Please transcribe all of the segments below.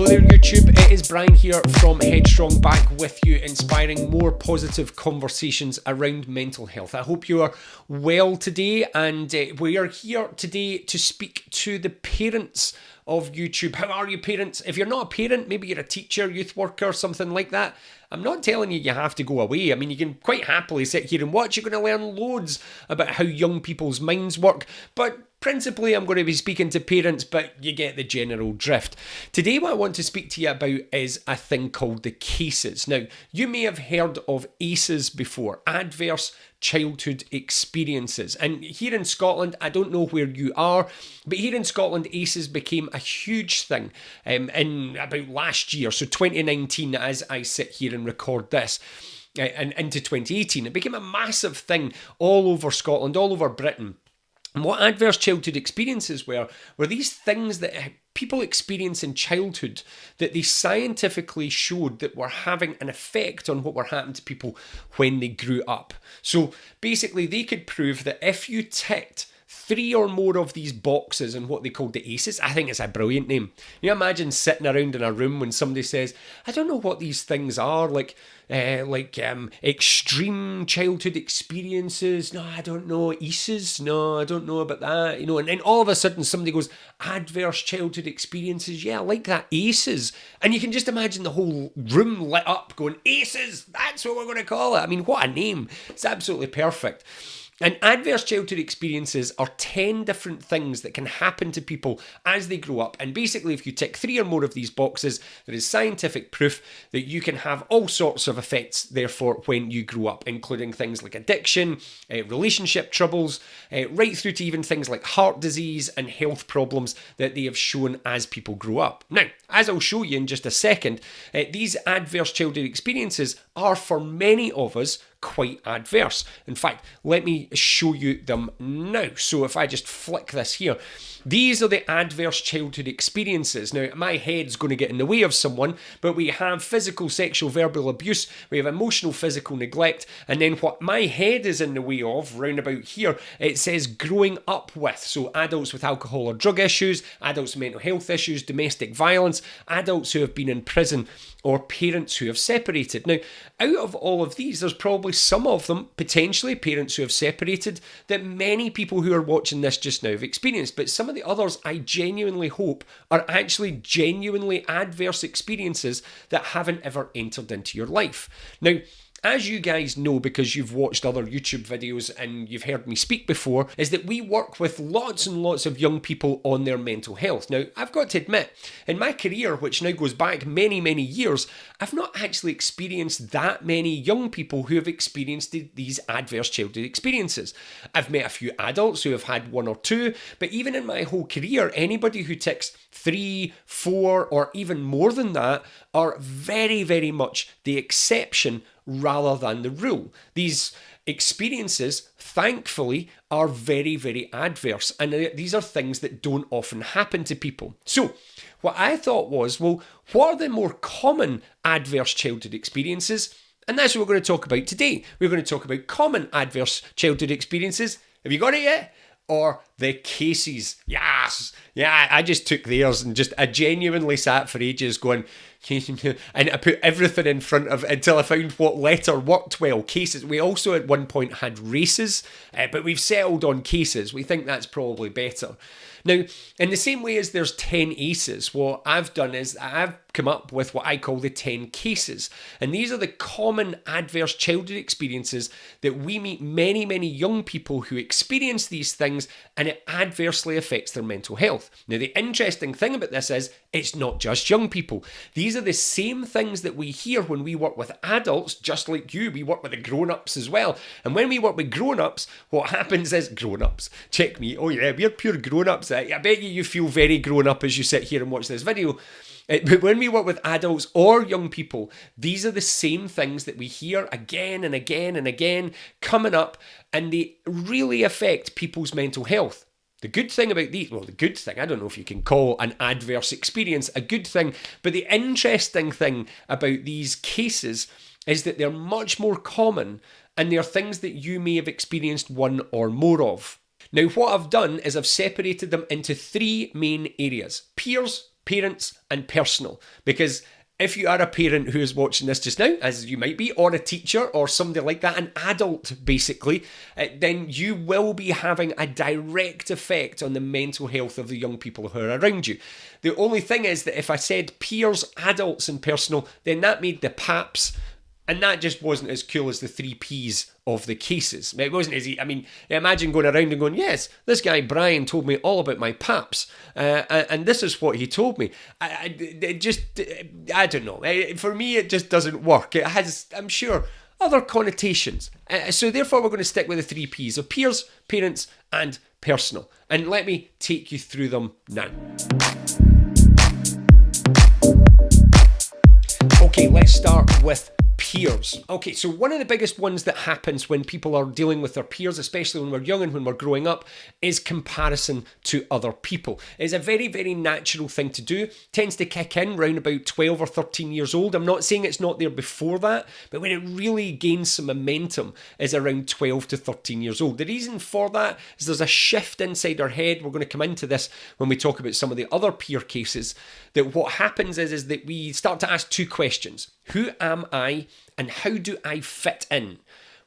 there YouTube, it is Brian here from Headstrong, back with you, inspiring more positive conversations around mental health. I hope you are well today, and we are here today to speak to the parents of YouTube. How are you, parents? If you're not a parent, maybe you're a teacher, youth worker, something like that. I'm not telling you have to go away. I mean, you can quite happily sit here and watch. You're going to learn loads about how young people's minds work, but principally, I'm going to be speaking to parents, but you get the general drift. Today, what I want to speak to you about is a thing called the CACEs. Now, you may have heard of ACEs before, Adverse Childhood Experiences. And here in Scotland, I don't know where you are, but here in Scotland, ACEs became a huge thing in about last year, so 2019, as I sit here and record this. And into 2018, it became a massive thing all over Scotland, all over Britain. And what adverse childhood experiences were these things that people experience in childhood that they scientifically showed that were having an effect on what were happening to people when they grew up. So basically, they could prove that if you ticked 3 or more of these boxes in what they called the ACEs. I think it's a brilliant name. You imagine sitting around in a room when somebody says, I don't know what these things are, like extreme childhood experiences. No, I don't know. ACEs? No, I don't know about that. And then all of a sudden somebody goes, adverse childhood experiences. Yeah, I like that. ACEs. And you can just imagine the whole room lit up going, ACEs, that's what we're going to call it. I mean, what a name. It's absolutely perfect. And adverse childhood experiences are 10 different things that can happen to people as they grow up. And basically, if you tick 3 or more of these boxes, there is scientific proof that you can have all sorts of effects, therefore, when you grow up, including things like addiction, relationship troubles, right through to even things like heart disease and health problems that they have shown as people grow up. Now, as I'll show you in just a second, these adverse childhood experiences are, for many of us, quite adverse. In fact, let me show you them now. So if I just flick this here, these are the adverse childhood experiences. Now, my head's going to get in the way of someone, but we have physical, sexual, verbal abuse, we have emotional, physical neglect, and then what my head is in the way of, round about here, it says growing up with. So adults with alcohol or drug issues, adults with mental health issues, domestic violence, adults who have been in prison, or parents who have separated. Now, out of all of these, there's probably some of them, potentially parents who have separated, that many people who are watching this just now have experienced. But some of the others, I genuinely hope, are actually genuinely adverse experiences that haven't ever entered into your life. Now, as you guys know, because you've watched other YouTube videos and you've heard me speak before, is that we work with lots and lots of young people on their mental health. Now, I've got to admit, in my career, which now goes back many, many years, I've not actually experienced that many young people who have experienced these adverse childhood experiences. I've met a few adults who have had 1 or 2, but even in my whole career, anybody who ticks 3, 4, or even more than that are very, very much the exception rather than the rule. These experiences, thankfully, are very, very adverse, and these are things that don't often happen to people. So, what I thought was, well, what are the more common adverse childhood experiences? And that's what we're going to talk about today. We're going to talk about common adverse childhood experiences. Have you got it yet? Or the CACEs. Yes. Yeah, I just took theirs and I genuinely sat for ages going, and I put everything in front of until I found what letter worked well. CACEs. We also at one point had races, but we've settled on CACEs. We think that's probably better. Now, in the same way as there's 10 ACEs, what I've done is I've come up with what I call the 10 CACEs. And these are the common adverse childhood experiences that we meet many, many young people who experience these things, and it adversely affects their mental health. Now, the interesting thing about this is it's not just young people. These are the same things that we hear when we work with adults, just like you. We work with the grown-ups as well. And when we work with grown-ups, what happens is, grown-ups, check me, oh yeah, we're pure grown-ups. I bet you feel very grown-up as you sit here and watch this video. But when we work with adults or young people, these are the same things that we hear again and again and again coming up, and they really affect people's mental health. The good thing about these, well, the good thing, I don't know if you can call an adverse experience a good thing, but the interesting thing about these CACEs is that they're much more common, and they're things that you may have experienced 1 or more of. Now, what I've done is I've separated them into 3 main areas: peers, parents and personal, because if you are a parent who is watching this just now, as you might be, or a teacher or somebody like that, an adult basically, then you will be having a direct effect on the mental health of the young people who are around you. The only thing is that if I said peers, adults and personal, then that made the PAPs, and that just wasn't as cool as the 3 Ps of the CACEs. It wasn't as easy. I mean, imagine going around and going, yes, this guy Brian told me all about my PAPs, and this is what he told me. I don't know. For me, it just doesn't work. It has, I'm sure, other connotations. So therefore, we're going to stick with the 3 Ps of peers, parents, and personal. And let me take you through them now. Okay, let's start with peers. Okay, so one of the biggest ones that happens when people are dealing with their peers, especially when we're young and when we're growing up, is comparison to other people. It's a very, very natural thing to do. Tends to kick in around about 12 or 13 years old. I'm not saying it's not there before that, but when it really gains some momentum is around 12 to 13 years old. The reason for that is there's a shift inside our head. We're going to come into this when we talk about some of the other peer cases. That what happens is that we start to ask 2 questions. Who am I and how do I fit in?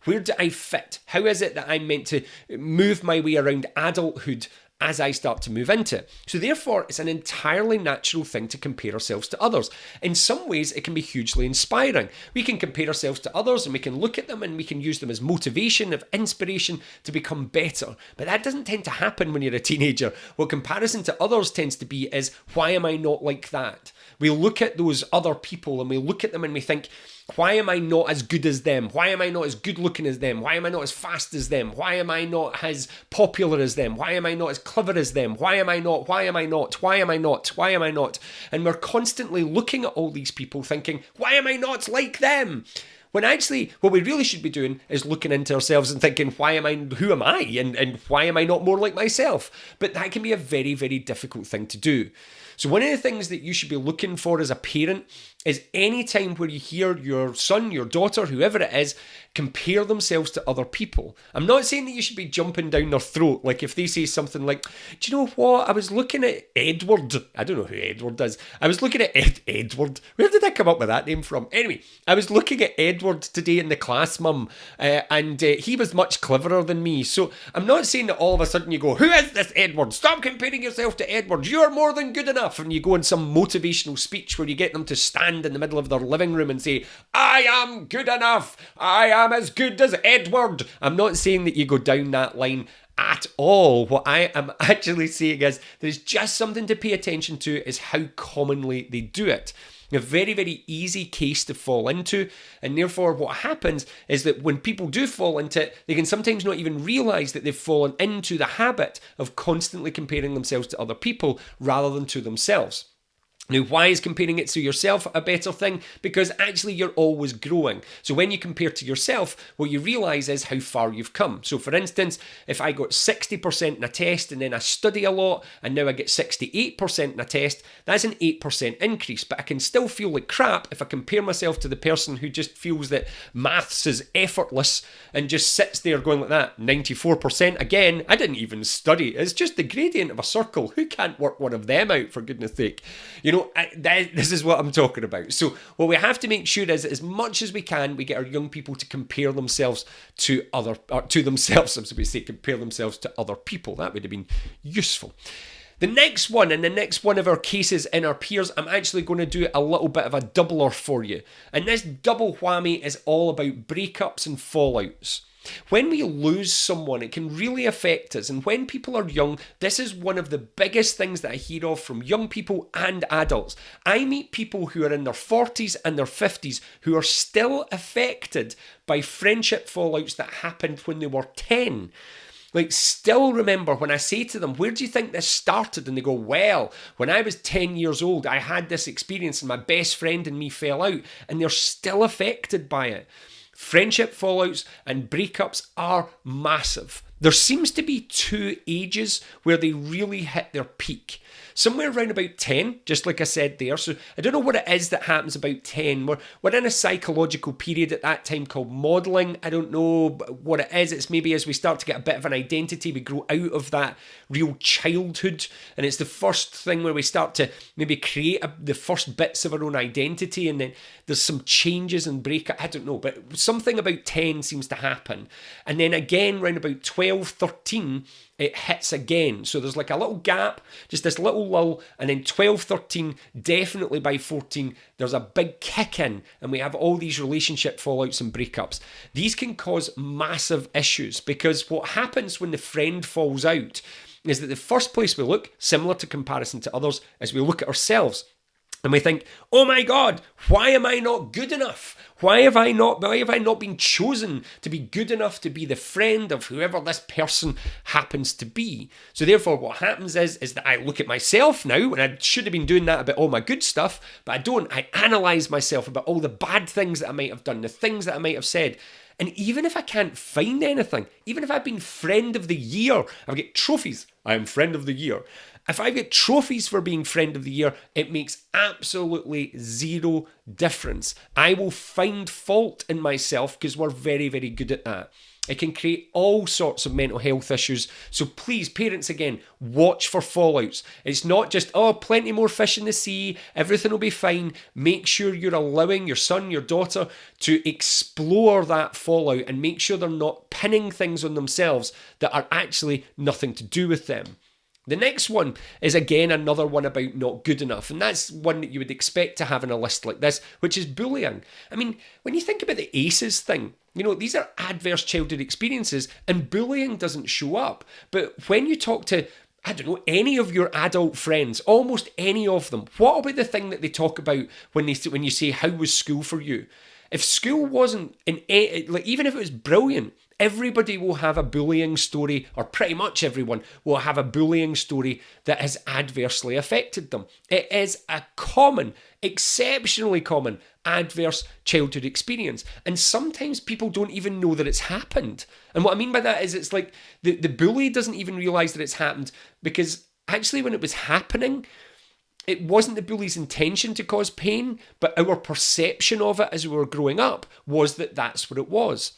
Where do I fit? How is it that I'm meant to move my way around adulthood as I start to move into it? So therefore, it's an entirely natural thing to compare ourselves to others. In some ways, it can be hugely inspiring. We can compare ourselves to others and we can look at them and we can use them as motivation, of inspiration to become better. But that doesn't tend to happen when you're a teenager. What comparison to others tends to be is, why am I not like that? We look at those other people and we look at them and we think, why am I not as good as them? Why am I not as good looking as them? Why am I not as fast as them? Why am I not as popular as them? Why am I not as clever as them? Why am I not? Why am I not? Why am I not? Why am I not? And we're constantly looking at all these people thinking, why am I not like them? When actually, what we really should be doing is looking into ourselves and thinking, who am I? And why am I not more like myself? But that can be a very, very difficult thing to do. So one of the things that you should be looking for as a parent is any time where you hear your son, your daughter, whoever it is, compare themselves to other people. I'm not saying that you should be jumping down their throat. Like if they say something like, do you know what? I was looking at Edward. I don't know who Edward is. I was looking at Edward. Where did I come up with that name from? Anyway, I was looking at Edward today in the class, Mum, and he was much cleverer than me. So I'm not saying that all of a sudden you go, who is this Edward? Stop comparing yourself to Edward. You're more than good enough. And you go in some motivational speech where you get them to stand in the middle of their living room and say, I am good enough. I am as good as Edward. I'm not saying that you go down that line at all. What I am actually saying is there's just something to pay attention to is how commonly they do it. A very, very easy case to fall into, and therefore what happens is that when people do fall into it, they can sometimes not even realise that they've fallen into the habit of constantly comparing themselves to other people rather than to themselves. Now, why is comparing it to yourself a better thing? Because actually you're always growing. So when you compare to yourself, what you realise is how far you've come. So for instance, if I got 60% in a test and then I study a lot and now I get 68% in a test, that's an 8% increase. But I can still feel like crap if I compare myself to the person who just feels that maths is effortless and just sits there going like that, 94%. Again, I didn't even study. It's just the gradient of a circle. Who can't work one of them out, for goodness sake? You know, this is what I'm talking about. So what we have to make sure is, as much as we can, we get our young people to compare themselves to themselves. I'm supposed to say compare themselves to other people. That would have been useful. The next one, and the next one of our cases in our peers, I'm actually going to do a little bit of a doubler for you. And this double whammy is all about breakups and fallouts. When we lose someone, it can really affect us. And when people are young, this is one of the biggest things that I hear of from young people and adults. I meet people who are in their 40s and their 50s who are still affected by friendship fallouts that happened when they were 10. Like, still remember when I say to them, where do you think this started? And they go, well, when I was 10 years old, I had this experience and my best friend and me fell out. And they're still affected by it. Friendship fallouts and breakups are massive. There seems to be 2 ages where they really hit their peak. somewhere around about 10, just like I said there. So I don't know what it is that happens about 10. We're in a psychological period at that time called modelling. I don't know what it is. It's maybe as we start to get a bit of an identity, we grow out of that real childhood, and it's the first thing where we start to maybe create the first bits of our own identity, and then there's some changes and breakup. I don't know, but something about 10 seems to happen. And then again, around about 12, 13, it hits again. So there's like a little gap, just this little lull, and then 12, 13, definitely by 14, there's a big kick in, and we have all these relationship fallouts and breakups. These can cause massive issues, because what happens when the friend falls out is that the first place we look, similar to comparison to others, is we look at ourselves. And we think, oh my God, why am I not good enough? Why have I not been chosen to be good enough to be the friend of whoever this person happens to be? So therefore, what happens is that I look at myself now, and I should have been doing that about all my good stuff, but I don't. I analyse myself about all the bad things that I might have done, the things that I might have said. And even if I can't find anything, even if I've been friend of the year, I get trophies, I am friend of the year. If I get trophies for being friend of the year, it makes absolutely zero difference. I will find fault in myself because we're very, very good at that. It can create all sorts of mental health issues. So please, parents, again, watch for fallouts. It's not just, oh, plenty more fish in the sea, everything will be fine. Make sure you're allowing your son, your daughter to explore that fallout, and make sure they're not pinning things on themselves that are actually nothing to do with them. The next one is, again, another one about not good enough. And that's one that you would expect to have in a list like this, which is bullying. I mean, when you think about the ACEs thing, these are adverse childhood experiences, and bullying doesn't show up. But when you talk to, I don't know, any of your adult friends, almost any of them, what will be the thing that they talk about when you say, how was school for you? If school wasn't, even if it was brilliant, everybody will have a bullying story, or pretty much everyone will have a bullying story that has adversely affected them. It is a common, exceptionally common, adverse childhood experience. And sometimes people don't even know that it's happened. And what I mean by that is it's like the bully doesn't even realise that it's happened, because actually when it was happening, it wasn't the bully's intention to cause pain, but our perception of it as we were growing up was that that's what it was.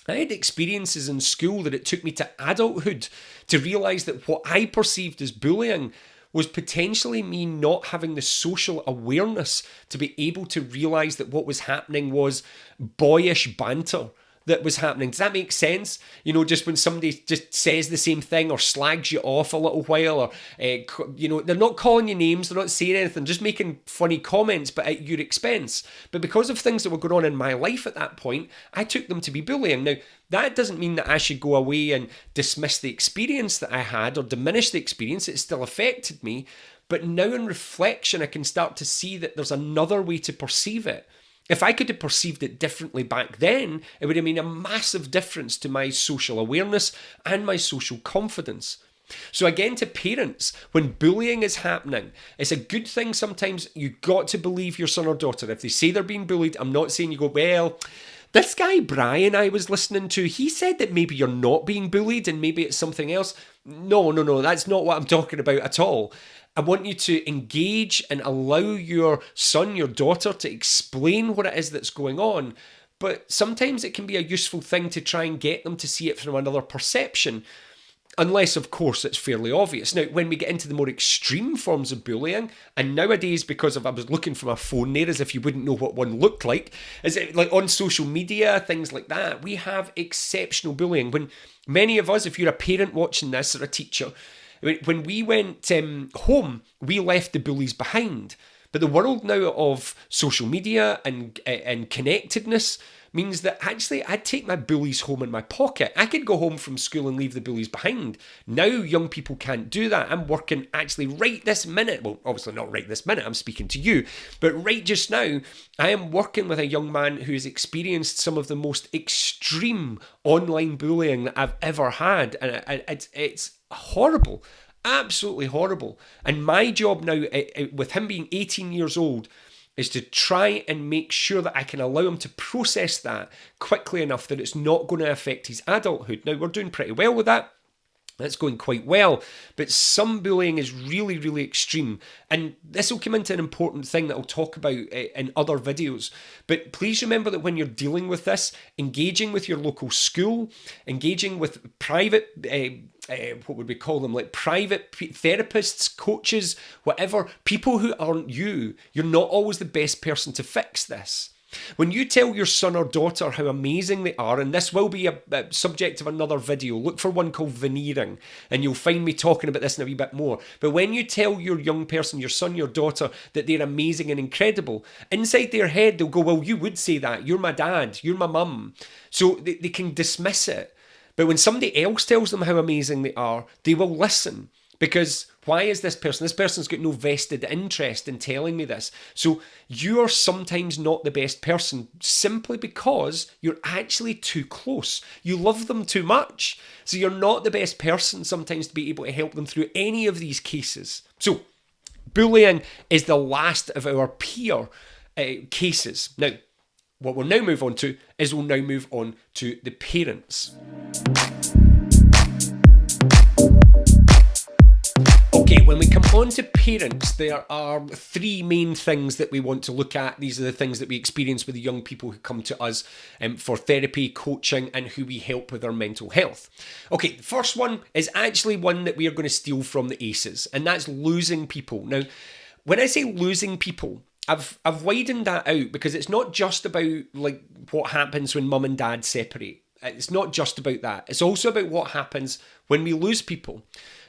I had experiences in school that it took me to adulthood to realise that what I perceived as bullying was potentially me not having the social awareness to be able to realise that what was happening was boyish banter that was happening. Does that make sense? Just when somebody just says the same thing or slags you off a little while, or, they're not calling you names, they're not saying anything, just making funny comments, but at your expense. But because of things that were going on in my life at that point, I took them to be bullying. Now, that doesn't mean that I should go away and dismiss the experience that I had or diminish the experience. It still affected me. But now in reflection, I can start to see that there's another way to perceive it. If I could have perceived it differently back then, it would have made a massive difference to my social awareness and my social confidence. So again, to parents, when bullying is happening, it's a good thing sometimes. You've got to believe your son or daughter. If they say they're being bullied, I'm not saying you go, well, this guy Brian I was listening to, he said that maybe you're not being bullied and maybe it's something else. No, that's not what I'm talking about at all. I want you to engage and allow your son, your daughter to explain what it is that's going on. But sometimes it can be a useful thing to try and get them to see it from another perception. Unless, of course, it's fairly obvious. Now, when we get into the more extreme forms of bullying, and nowadays, because I was looking for my phone there as if you wouldn't know what one looked like, is it like on social media, things like that, we have exceptional bullying. When many of us, if you're a parent watching this or a teacher, when we went home, we left the bullies behind. But the world now of social media and connectedness means that actually I'd take my bullies home in my pocket. I could go home from school and leave the bullies behind. Now young people can't do that. I'm working actually right this minute. Well, obviously not right this minute, I'm speaking to you. But right just now, I am working with a young man who has experienced some of the most extreme online bullying that I've ever had. And it's horrible. Absolutely horrible. And my job now, with him being 18 years old, is to try and make sure that I can allow him to process that quickly enough that it's not going to affect his adulthood. Now, we're doing pretty well with that. That's going quite well, but some bullying is really, really extreme. And this will come into an important thing that I'll talk about in other videos. But please remember that when you're dealing with this, engaging with your local school, engaging with private, what would we call them, like private therapists, coaches, whatever, people who aren't you, you're not always the best person to fix this. When you tell your son or daughter how amazing they are, and this will be a subject of another video, look for one called veneering, and you'll find me talking about this in a wee bit more. But when you tell your young person, your son, your daughter, that they're amazing and incredible, inside their head they'll go, well, you would say that. You're my dad. You're my mum. So they can dismiss it. But when somebody else tells them how amazing they are, they will listen. Because why is this person? This person's got no vested interest in telling me this. So you are sometimes not the best person simply because you're actually too close. You love them too much. So you're not the best person sometimes to be able to help them through any of these cases. So bullying is the last of our peer cases. Now, what we'll now move on to is we'll now move on to the parents. Okay, when we come on to parents, there are three main things that we want to look at. These are the things that we experience with the young people who come to us for therapy, coaching, and who we help with their mental health. Okay, the first one is actually one that we are going to steal from the ACEs, and that's losing people. Now, when I say losing people, I've widened that out because it's not just about like what happens when mum and dad separate. It's not just about that. It's also about what happens when we lose people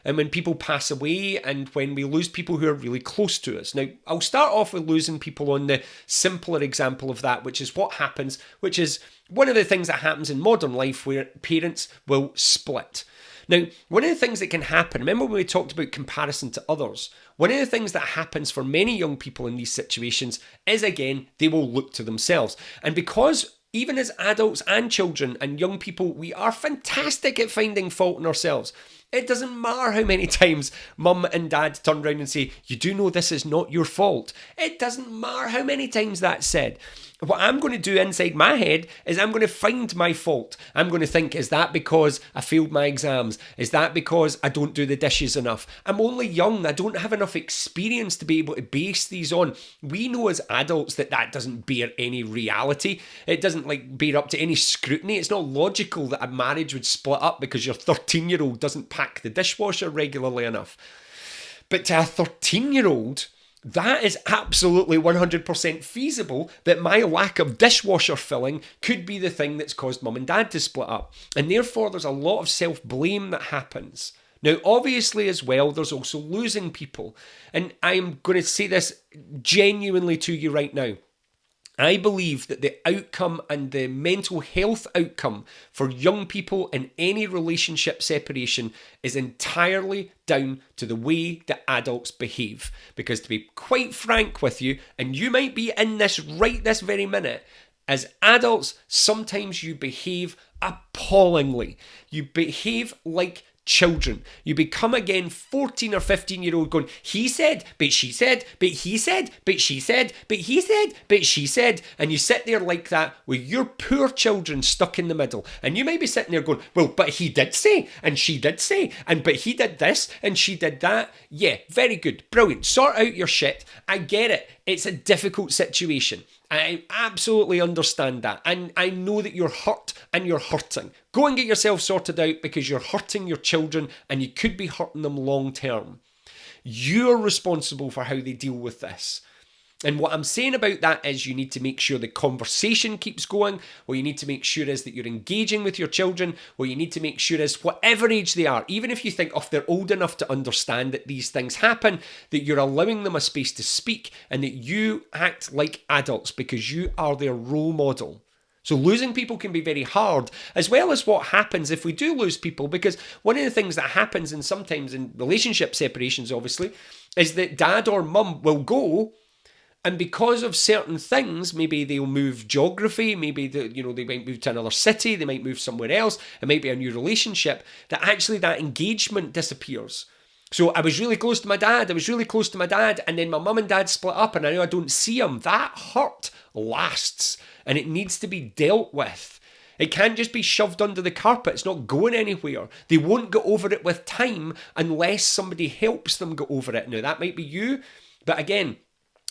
and when people pass away and when we lose people who are really close to us. Now, I'll start off with losing people on the simpler example of that, which is what happens, which is one of the things that happens in modern life where parents will split. Now, one of the things that can happen, remember when we talked about comparison to others, one of the things that happens for many young people in these situations is, again, they will look to themselves. And because even as adults and children and young people, we are fantastic at finding fault in ourselves. It doesn't matter how many times mum and dad turn around and say, you do know this is not your fault. It doesn't matter how many times that's said. What I'm going to do inside my head is I'm going to find my fault. I'm going to think, is that because I failed my exams? Is that because I don't do the dishes enough? I'm only young. I don't have enough experience to be able to base these on. We know as adults that that doesn't bear any reality. It doesn't bear up to any scrutiny. It's not logical that a marriage would split up because your 13-year-old doesn't pack the dishwasher regularly enough. But to a 13-year-old, that is absolutely 100% feasible that my lack of dishwasher filling could be the thing that's caused mum and dad to split up. And therefore, there's a lot of self-blame that happens. Now, obviously as well, there's also losing people. And I'm going to say this genuinely to you right now. I believe that the outcome and the mental health outcome for young people in any relationship separation is entirely down to the way that adults behave. Because to be quite frank with you, and you might be in this right this very minute, as adults, sometimes you behave appallingly. You behave like children. You become again 14 or 15-year-old going, he said, but she said, but he said, but she said, but he said, but she said. And you sit there like that with your poor children stuck in the middle. And you might be sitting there going, well, but he did say, and she did say, and but he did this, and she did that. Yeah, very good. Brilliant. Sort out your shit. I get it. It's a difficult situation. I absolutely understand that. And I know that you're hurt and you're hurting. Go and get yourself sorted out because you're hurting your children and you could be hurting them long term. You're responsible for how they deal with this. And what I'm saying about that is you need to make sure the conversation keeps going. What you need to make sure is that you're engaging with your children. What you need to make sure is whatever age they are, even if you think, oh, they're old enough to understand that these things happen, that you're allowing them a space to speak and that you act like adults because you are their role model. So losing people can be very hard, as well as what happens if we do lose people, because one of the things that happens, and sometimes in relationship separations, obviously, is that dad or mum will go. And because of certain things, maybe they'll move geography, maybe they might move to another city, they might move somewhere else, it might be a new relationship, that actually that engagement disappears. So I was really close to my dad, and then my mum and dad split up, and now I don't see him. That hurt lasts, and it needs to be dealt with. It can't just be shoved under the carpet. It's not going anywhere. They won't get over it with time unless somebody helps them get over it. Now, that might be you, but again,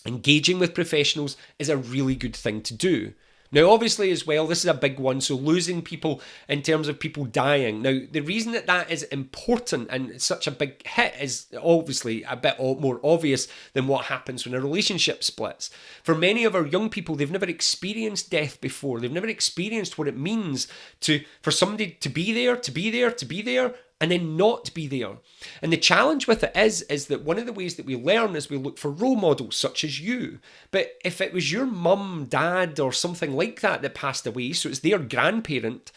engaging with professionals is a really good thing to do. Now, obviously, as well, this is a big one. So losing people in terms of people dying. Now, the reason that is important and such a big hit is obviously a bit more obvious than what happens when a relationship splits. For many of our young people, they've never experienced death before. They've never experienced what it means for somebody to be there, and then not be there. And the challenge with it is that one of the ways that we learn is we look for role models such as you. But if it was your mum, dad, or something like that passed away, so it's their grandparent,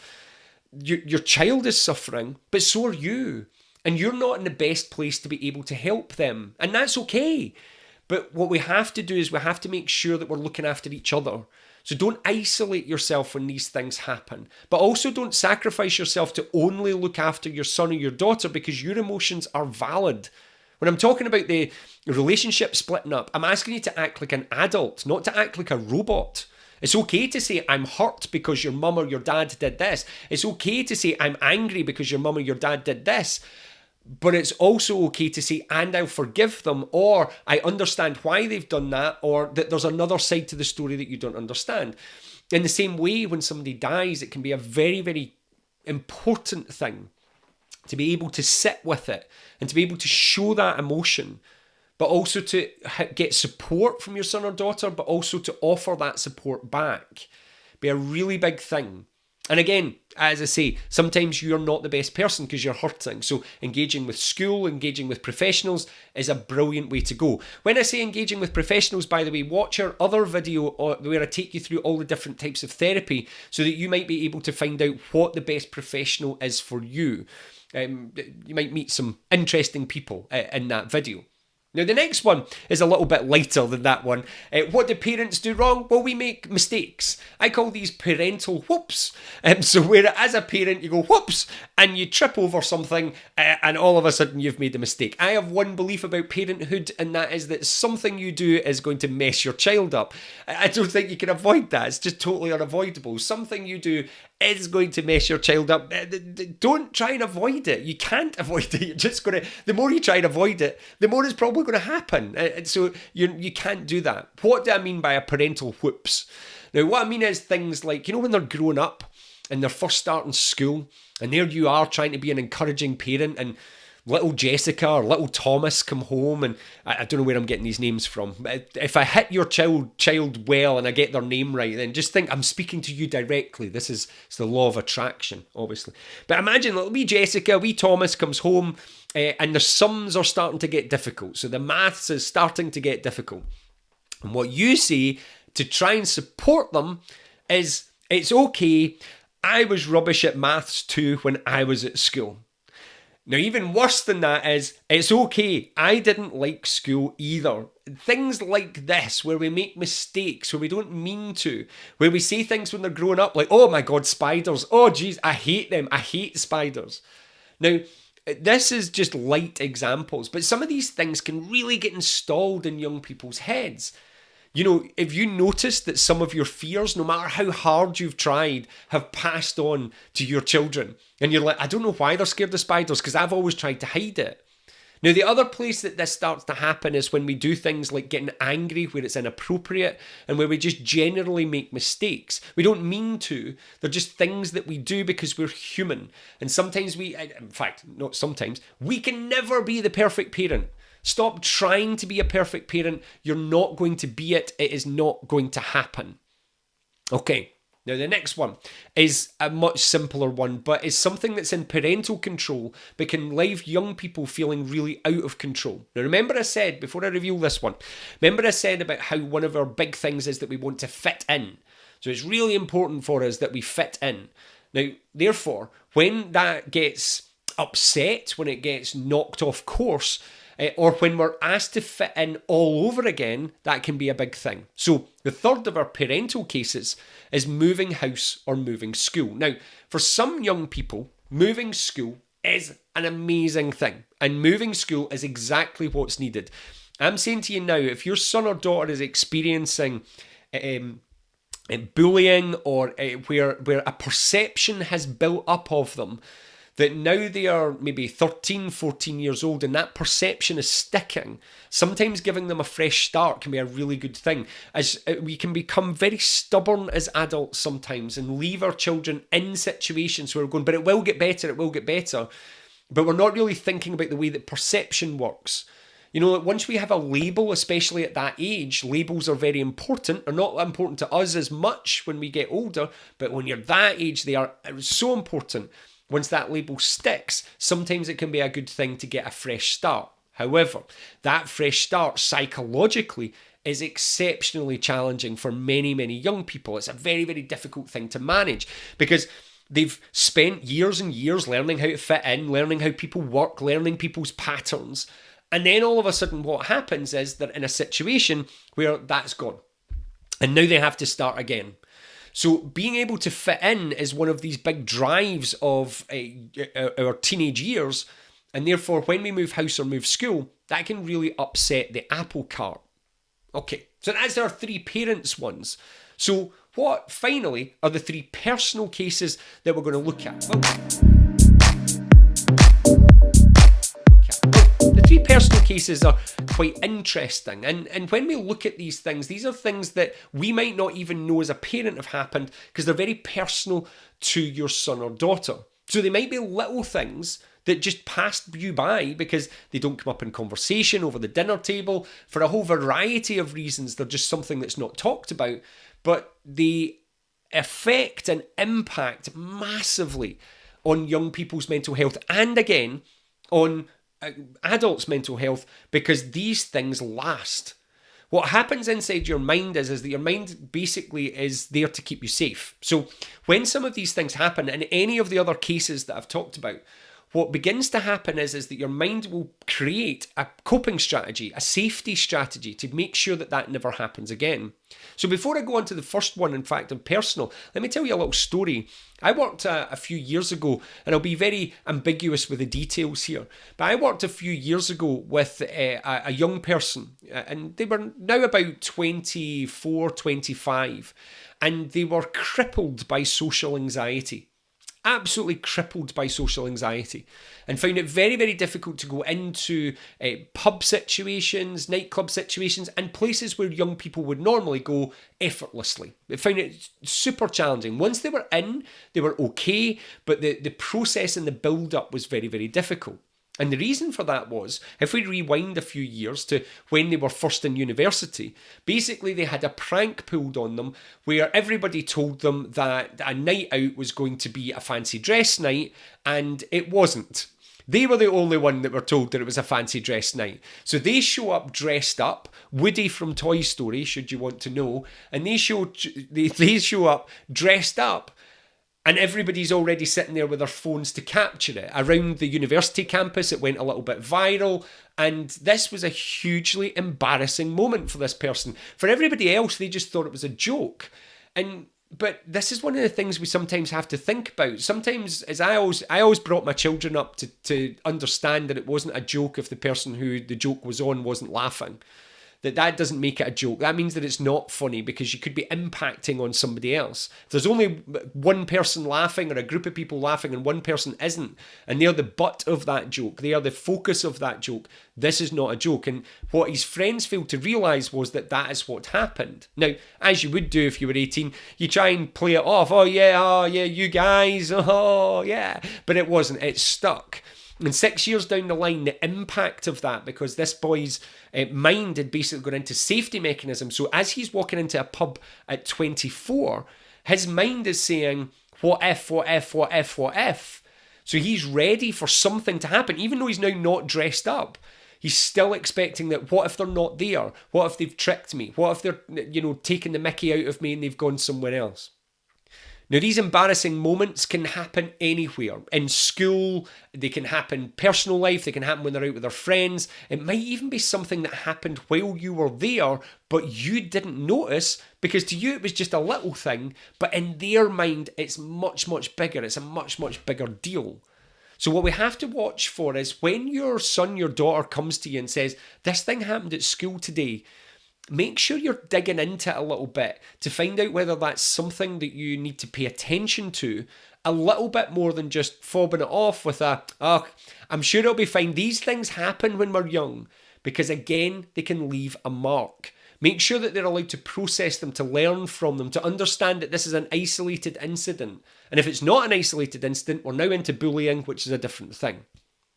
your child is suffering, but so are you. And you're not in the best place to be able to help them. And that's okay. But what we have to do is we have to make sure that we're looking after each other. So don't isolate yourself when these things happen. But also don't sacrifice yourself to only look after your son or your daughter because your emotions are valid. When I'm talking about the relationship splitting up, I'm asking you to act like an adult, not to act like a robot. It's okay to say, I'm hurt because your mum or your dad did this. It's okay to say, I'm angry because your mum or your dad did this. But it's also okay to say, and I'll forgive them, or I understand why they've done that, or that there's another side to the story that you don't understand. In the same way, when somebody dies, it can be a very, very important thing to be able to sit with it and to be able to show that emotion, but also to get support from your son or daughter, but also to offer that support back. Be a really big thing. And again, as I say, sometimes you're not the best person because you're hurting. So engaging with school, engaging with professionals is a brilliant way to go. When I say engaging with professionals, by the way, watch our other video where I take you through all the different types of therapy so that you might be able to find out what the best professional is for you. You might meet some interesting people in that video. Now, the next one is a little bit lighter than that one. What do parents do wrong? Well, we make mistakes. I call these parental whoops. So where as a parent, you go whoops, and you trip over something, and all of a sudden you've made a mistake. I have one belief about parenthood, and that is that something you do is going to mess your child up. I don't think you can avoid that. It's just totally unavoidable. Something you do is going to mess your child up. Don't try and avoid it. You can't avoid it. You're just going to, the more you try and avoid it, the more it's probably going to happen. So you can't do that. What do I mean by a parental whoops? Now, what I mean is things like, when they're growing up and they're first starting school, and there you are trying to be an encouraging parent, and little Jessica or little Thomas come home, and I don't know where I'm getting these names from. If I hit your child well and I get their name right, then just think I'm speaking to you directly. It's the law of attraction, obviously. But imagine little wee Jessica, wee Thomas comes home, and the sums are starting to get difficult. So the maths is starting to get difficult. And what you say to try and support them is, it's okay, I was rubbish at maths too when I was at school. Now, even worse than that is, it's okay, I didn't like school either. Things like this, where we make mistakes, where we don't mean to, where we say things when they're growing up, like, oh my God, spiders. Oh, geez, I hate them. I hate spiders. Now, this is just light examples, but some of these things can really get installed in young people's heads. If you notice that some of your fears, no matter how hard you've tried, have passed on to your children, and you're like, I don't know why they're scared of spiders, because I've always tried to hide it. Now, the other place that this starts to happen is when we do things like getting angry where it's inappropriate, and where we just generally make mistakes. We don't mean to. They're just things that we do because we're human. And sometimes we can never be the perfect parent. Stop trying to be a perfect parent. You're not going to be it. It is not going to happen. Okay, now the next one is a much simpler one, but it's something that's in parental control, but can leave young people feeling really out of control. Now remember I said, before I reveal this one, remember I said about how one of our big things is that we want to fit in. So it's really important for us that we fit in. Now, therefore, when that gets upset, when it gets knocked off course, or when we're asked to fit in all over again, that can be a big thing. So the third of our parental cases is moving house or moving school. Now, for some young people, moving school is an amazing thing, and moving school is exactly what's needed. I'm saying to you now, if your son or daughter is experiencing bullying, or where a perception has built up of them that now they are maybe 13, 14 years old and that perception is sticking. Sometimes giving them a fresh start can be a really good thing, as we can become very stubborn as adults sometimes and leave our children in situations where we're going, but it will get better, but we're not really thinking about the way that perception works. You know, once we have a label, especially at that age, labels are very important. They're not important to us as much when we get older, but when you're that age, they are so important. Once that label sticks, sometimes it can be a good thing to get a fresh start. However, that fresh start psychologically is exceptionally challenging for many, many young people. It's a very, very difficult thing to manage because they've spent years and years learning how to fit in, learning how people work, learning people's patterns. And then all of a sudden what happens is they're in a situation where that's gone. And now they have to start again. So being able to fit in is one of these big drives of our teenage years. And therefore, when we move house or move school, that can really upset the apple cart. Okay, so that's our 3 parents ones. So what, finally, are the 3 personal cases that we're going to look at? The 3 personal cases are quite interesting, and when we look at these things, these are things that we might not even know as a parent have happened because they're very personal to your son or daughter. So they might be little things that just passed you by because they don't come up in conversation over the dinner table for a whole variety of reasons. They're just something that's not talked about, but they affect and impact massively on young people's mental health, and again on adults' mental health, because these things last. What happens inside your mind is that your mind basically is there to keep you safe. So when some of these things happen, in any of the other cases that I've talked about, what begins to happen is that your mind will create a coping strategy, a safety strategy to make sure that that never happens again. So before I go on to the first one, in fact, in personal, let me tell you a little story. I worked a few years ago, and I'll be very ambiguous with the details here, but I worked a few years ago with a young person, and they were now about 24, 25, and they were crippled by social anxiety. Absolutely crippled by social anxiety, and found it very, very difficult to go into pub situations, nightclub situations, and places where young people would normally go effortlessly. They found it super challenging. Once they were in, they were okay, but the process and the build-up was very, very difficult. And the reason for that was, if we rewind a few years to when they were first in university, basically they had a prank pulled on them where everybody told them that a night out was going to be a fancy dress night, and it wasn't. They were the only one that were told that it was a fancy dress night. So they show up dressed up, Woody from Toy Story, should you want to know, and they show up dressed up, and everybody's already sitting there with their phones to capture it. Around the university campus, it went a little bit viral. And this was a hugely embarrassing moment for this person. For everybody else, they just thought it was a joke. But this is one of the things we sometimes have to think about. Sometimes, as I always brought my children up to understand that it wasn't a joke if the person who the joke was on wasn't laughing. That doesn't make it a joke. That means that it's not funny, because you could be impacting on somebody else. If there's only one person laughing or a group of people laughing and one person isn't, and they're the butt of that joke, they are the focus of that joke, this is not a joke. And what his friends failed to realise was that that is what happened. Now, as you would do if you were 18, you try and play it off. Oh yeah, you guys, oh yeah. But it wasn't. It stuck. And 6 years down the line, the impact of that, because this boy's mind had basically gone into safety mechanism. So as he's walking into a pub at 24, his mind is saying, what if? So he's ready for something to happen, even though he's now not dressed up. He's still expecting that, what if they're not there? What if they've tricked me? What if they're, taking the mickey out of me and they've gone somewhere else? Now, these embarrassing moments can happen anywhere. In school, they can happen in personal life, they can happen when they're out with their friends. It might even be something that happened while you were there, but you didn't notice, because to you it was just a little thing, but in their mind it's much, much bigger. It's a much, much bigger deal. So what we have to watch for is when your son, your daughter comes to you and says, this thing happened at school today, make sure you're digging into it a little bit to find out whether that's something that you need to pay attention to a little bit more than just fobbing it off with oh, I'm sure it'll be fine. These things happen when we're young because, again, they can leave a mark. Make sure that they're allowed to process them, to learn from them, to understand that this is an isolated incident. And if it's not an isolated incident, we're now into bullying, which is a different thing.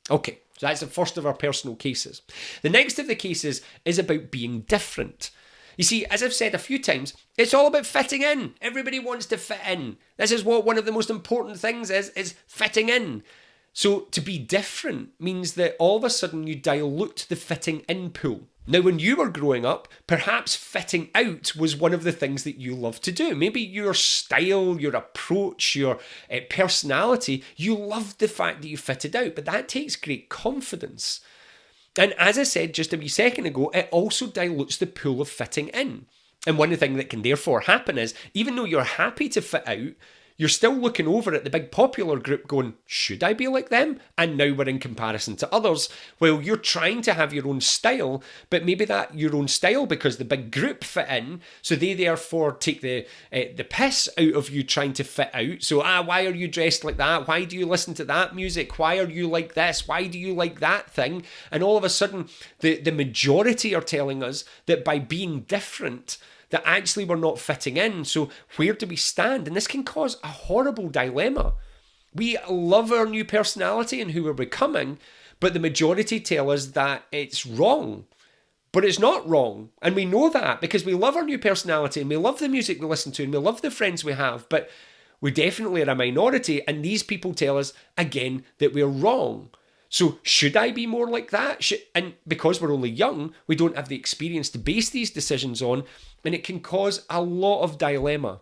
Okay, so that's the first of our personal cases. The next of the cases is about being different. You see, as I've said a few times, it's all about fitting in. Everybody wants to fit in. This is what one of the most important things is fitting in. So to be different means that all of a sudden you dilute the fitting in pool. Now, when you were growing up, perhaps fitting out was one of the things that you loved to do. Maybe your style, your approach, your personality, you loved the fact that you fitted out, but that takes great confidence. And as I said just a wee second ago, it also dilutes the pool of fitting in. And one thing that can therefore happen is, even though you're happy to fit out, you're still looking over at the big popular group going, should I be like them? And now we're in comparison to others. Well, you're trying to have your own style, but maybe that your own style because the big group fit in, so they therefore take the piss out of you trying to fit out. So, why are you dressed like that? Why do you listen to that music? Why are you like this? Why do you like that thing? And all of a sudden, the majority are telling us that by being different, that actually we're not fitting in. So where do we stand? And this can cause a horrible dilemma. We love our new personality and who we're becoming, but the majority tell us that it's wrong. But it's not wrong. And we know that because we love our new personality and we love the music we listen to and we love the friends we have, but we definitely are a minority, and these people tell us, again, that we're wrong. So should I be more like that? And because we're only young, we don't have the experience to base these decisions on, and it can cause a lot of dilemma.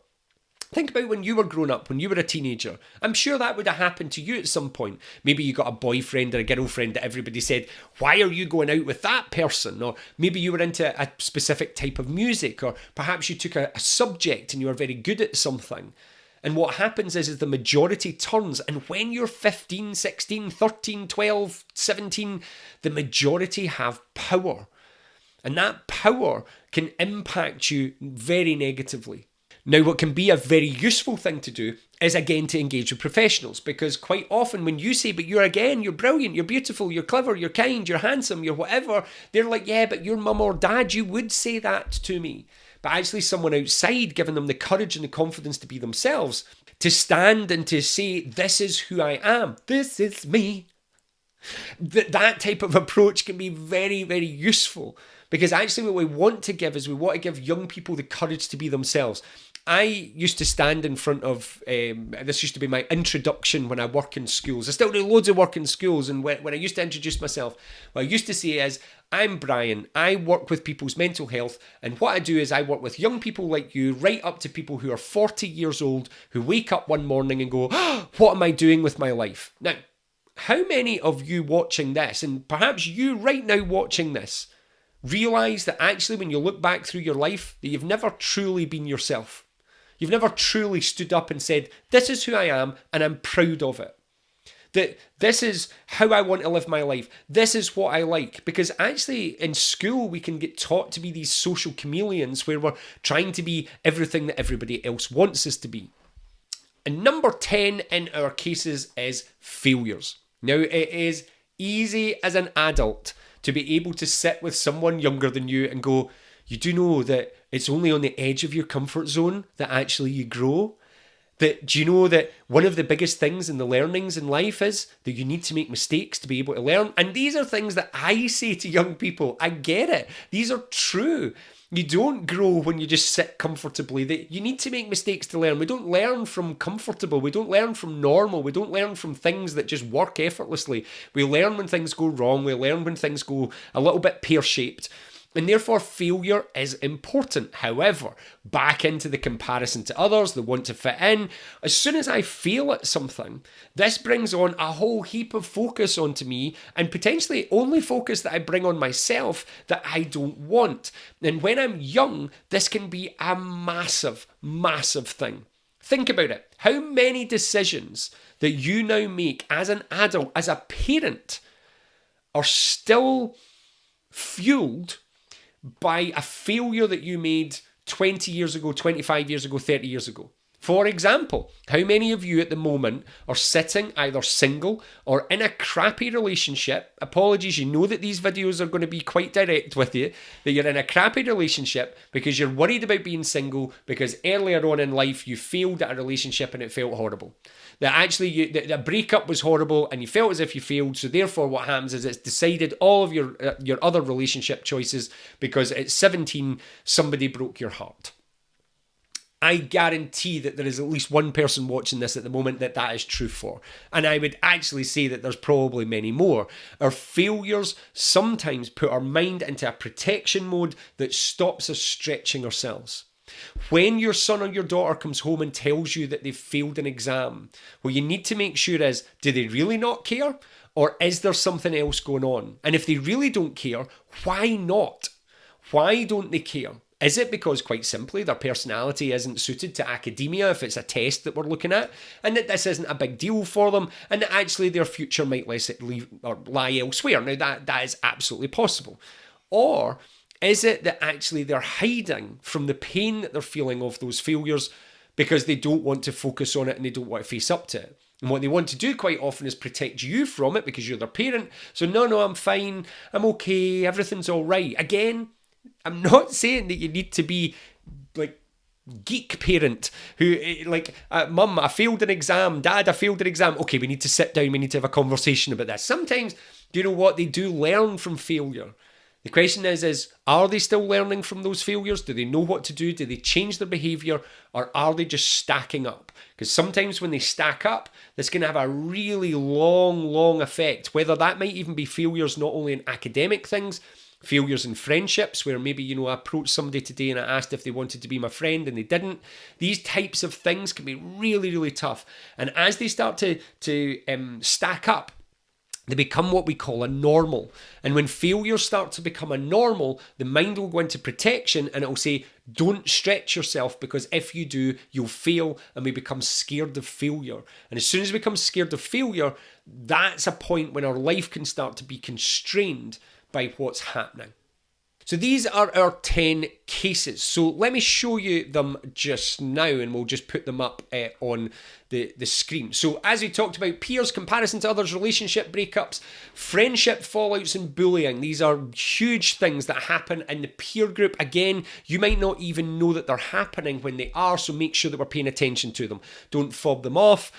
Think about when you were growing up, when you were a teenager. I'm sure that would have happened to you at some point. Maybe you got a boyfriend or a girlfriend that everybody said, why are you going out with that person? Or maybe you were into a specific type of music, or perhaps you took a subject and you were very good at something. And what happens is the majority turns. And when you're 15, 16, 13, 12, 17, the majority have power. And that power can impact you very negatively. Now, what can be a very useful thing to do is, again, to engage with professionals. Because quite often when you say, but you're brilliant, you're beautiful, you're clever, you're kind, you're handsome, you're whatever, they're like, yeah, but your mum or dad, you would say that to me. But actually someone outside giving them the courage and the confidence to be themselves, to stand and to say, this is who I am, this is me. That type of approach can be very, very useful, because actually what we want to give is we want to give young people the courage to be themselves. I used to stand in front of, this used to be my introduction when I work in schools. I still do loads of work in schools, and when I used to introduce myself, what I used to say is, I'm Brian, I work with people's mental health, and what I do is I work with young people like you, right up to people who are 40 years old, who wake up one morning and go, what am I doing with my life? Now, how many of you watching this, and perhaps you right now watching this, realise that actually when you look back through your life, that you've never truly been yourself? You've never truly stood up and said, this is who I am and I'm proud of it. That this is how I want to live my life. This is what I like. Because actually in school we can get taught to be these social chameleons where we're trying to be everything that everybody else wants us to be. And number 10 in our cases is failures. Now, it is easy as an adult to be able to sit with someone younger than you and go, you do know that it's only on the edge of your comfort zone that actually you grow? That, do you know that one of the biggest things in the learnings in life is that you need to make mistakes to be able to learn? And these are things that I say to young people. I get it. These are true. You don't grow when you just sit comfortably. That you need to make mistakes to learn. We don't learn from comfortable. We don't learn from normal. We don't learn from things that just work effortlessly. We learn when things go wrong. We learn when things go a little bit pear-shaped. And therefore, failure is important. However, back into the comparison to others, the want to fit in, as soon as I fail at something, this brings on a whole heap of focus onto me, and potentially only focus that I bring on myself that I don't want. And when I'm young, this can be a massive, massive thing. Think about it. How many decisions that you now make as an adult, as a parent, are still fueled by a failure that you made 20 years ago, 25 years ago, 30 years ago. For example, how many of you at the moment are sitting either single or in a crappy relationship? Apologies, you know that these videos are going to be quite direct with you, that you're in a crappy relationship because you're worried about being single because earlier on in life you failed at a relationship and it felt horrible. That actually the breakup was horrible and you felt as if you failed, so therefore what happens is it's decided all of your other relationship choices because at 17 somebody broke your heart. I guarantee that there is at least one person watching this at the moment that is true for. And I would actually say that there's probably many more. Our failures sometimes put our mind into a protection mode that stops us stretching ourselves. When your son or your daughter comes home and tells you that they've failed an exam, what you need to make sure is, do they really not care? Or is there something else going on? And if they really don't care, why not? Why don't they care? Is it because, quite simply, their personality isn't suited to academia if it's a test that we're looking at, and that this isn't a big deal for them, and that actually their future might lie elsewhere? Now, that is absolutely possible. Or is it that actually they're hiding from the pain that they're feeling of those failures because they don't want to focus on it and they don't want to face up to it? And what they want to do quite often is protect you from it because you're their parent. So, no, I'm fine, I'm okay, everything's all right. Again, I'm not saying that you need to be like geek parent who mum, I failed an exam, dad, I failed an exam. Okay, we need to sit down, we need to have a conversation about this. Sometimes, do you know what? They do learn from failure. The question is, are they still learning from those failures? Do they know what to do? Do they change their behaviour? Or are they just stacking up? Because sometimes when they stack up, this can have a really long effect. Whether that might even be failures not only in academic things, failures in friendships, where maybe, I approached somebody today and I asked if they wanted to be my friend and they didn't. These types of things can be really tough. And as they start to stack up, they become what we call a normal. And when failures start to become a normal, the mind will go into protection and it will say, don't stretch yourself because if you do, you'll fail, and we become scared of failure. And as soon as we become scared of failure, that's a point when our life can start to be constrained by what's happening. So these are our 10 cases. So let me show you them just now and we'll just put them up on the screen. So as we talked about, peers, comparison to others, relationship breakups, friendship fallouts and bullying. These are huge things that happen in the peer group. Again, you might not even know that they're happening when they are, so make sure that we're paying attention to them. Don't fob them off.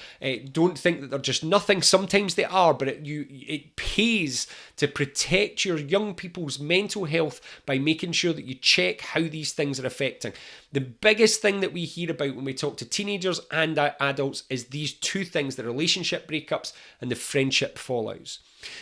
Don't think that they're just nothing. Sometimes they are, but it pays to protect your young people's mental health by making sure that you check how these things are affecting. The biggest thing that we hear about when we talk to teenagers and adults is these two things, the relationship breakups and the friendship fallouts.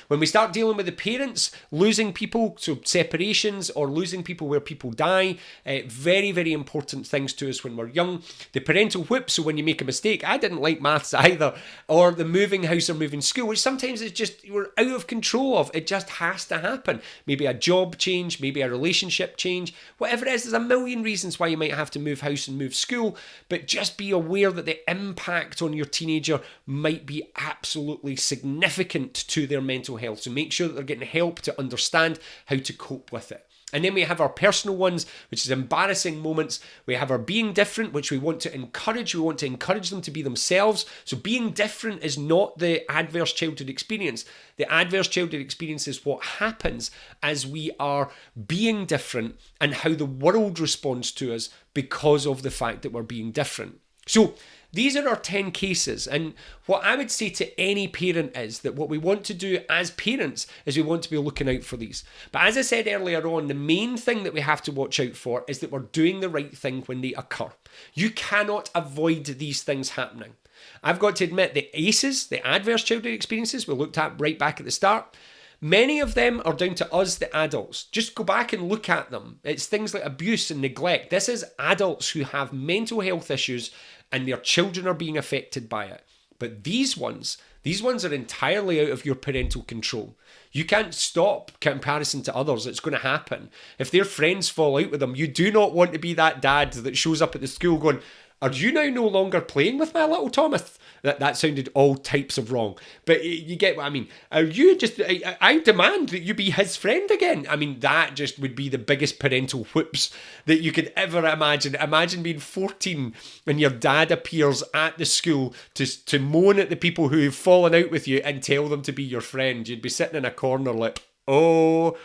When we start dealing with the parents, losing people, so separations or losing people where people die, very important things to us when we're young. The parental whoops, so when you make a mistake, I didn't like maths either, or the moving house or moving school, which sometimes is just we're out of control of. It just has to happen. Maybe a job change, maybe a relationship change, whatever it is. There's a million reasons why you might have to move house and move school, but just be aware that the impact on your teenager might be absolutely significant to their mental health. So make sure that they're getting help to understand how to cope with it. And then we have our personal ones, which is embarrassing moments. We have our being different, which we want to encourage. We want to encourage them to be themselves. So being different is not the adverse childhood experience. The adverse childhood experience is what happens as we are being different and how the world responds to us because of the fact that we're being different. So these are our 10 cases, and what I would say to any parent is that what we want to do as parents is we want to be looking out for these. But as I said earlier on, the main thing that we have to watch out for is that we're doing the right thing when they occur. You cannot avoid these things happening. I've got to admit, the ACEs, the adverse childhood experiences we looked at right back at the start, many of them are down to us, the adults. Just go back and look at them. It's things like abuse and neglect. This is adults who have mental health issues and their children are being affected by it. But these ones are entirely out of your parental control. You can't stop comparison to others. It's going to happen. If their friends fall out with them, you do not want to be that dad that shows up at the school going, Are you now no longer playing with my little Thomas? That sounded all types of wrong. But you get what I mean. Are you just... I demand that you be his friend again. I mean, that just would be the biggest parental whoops that you could ever imagine. Imagine being 14 and your dad appears at the school to moan at the people who have fallen out with you and tell them to be your friend. You'd be sitting in a corner like, oh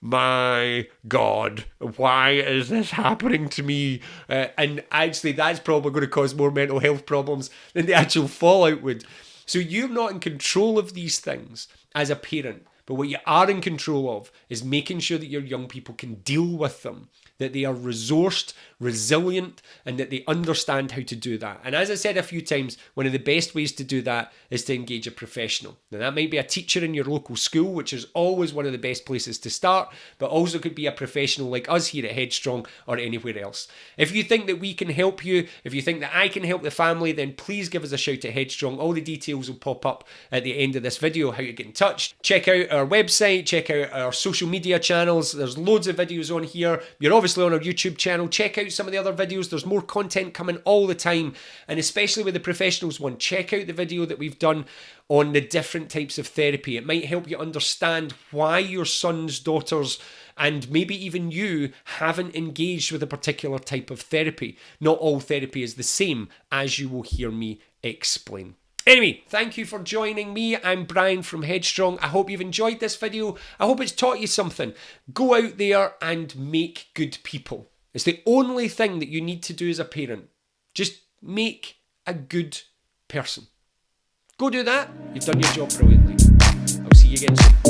my God, why is this happening to me? And actually, that's probably going to cause more mental health problems than the actual fallout would. So you're not in control of these things as a parent. But what you are in control of is making sure that your young people can deal with them, that they are resourced, resilient, and that they understand how to do that. And as I said a few times, one of the best ways to do that is to engage a professional. Now, that might be a teacher in your local school, which is always one of the best places to start, but also could be a professional like us here at Headstrong or anywhere else. If you think that we can help you, if you think that I can help the family, then please give us a shout at Headstrong. All the details will pop up at the end of this video, how to get in touch. Check out our website, check out our social media channels. There's loads of videos on here. You're obviously on our YouTube channel. Check out some of the other videos. There's more content coming all the time, and especially with the professionals one, check out the video that we've done on the different types of therapy. It might help you understand why your sons, daughters, and maybe even you haven't engaged with a particular type of therapy. Not all therapy is the same, as you will hear me explain. Anyway, thank you for joining me. I'm Brian from Headstrong. I hope you've enjoyed this video. I hope it's taught you something. Go out there and make good people. It's the only thing that you need to do as a parent. Just make a good person. Go do that. You've done your job brilliantly. I'll see you again soon.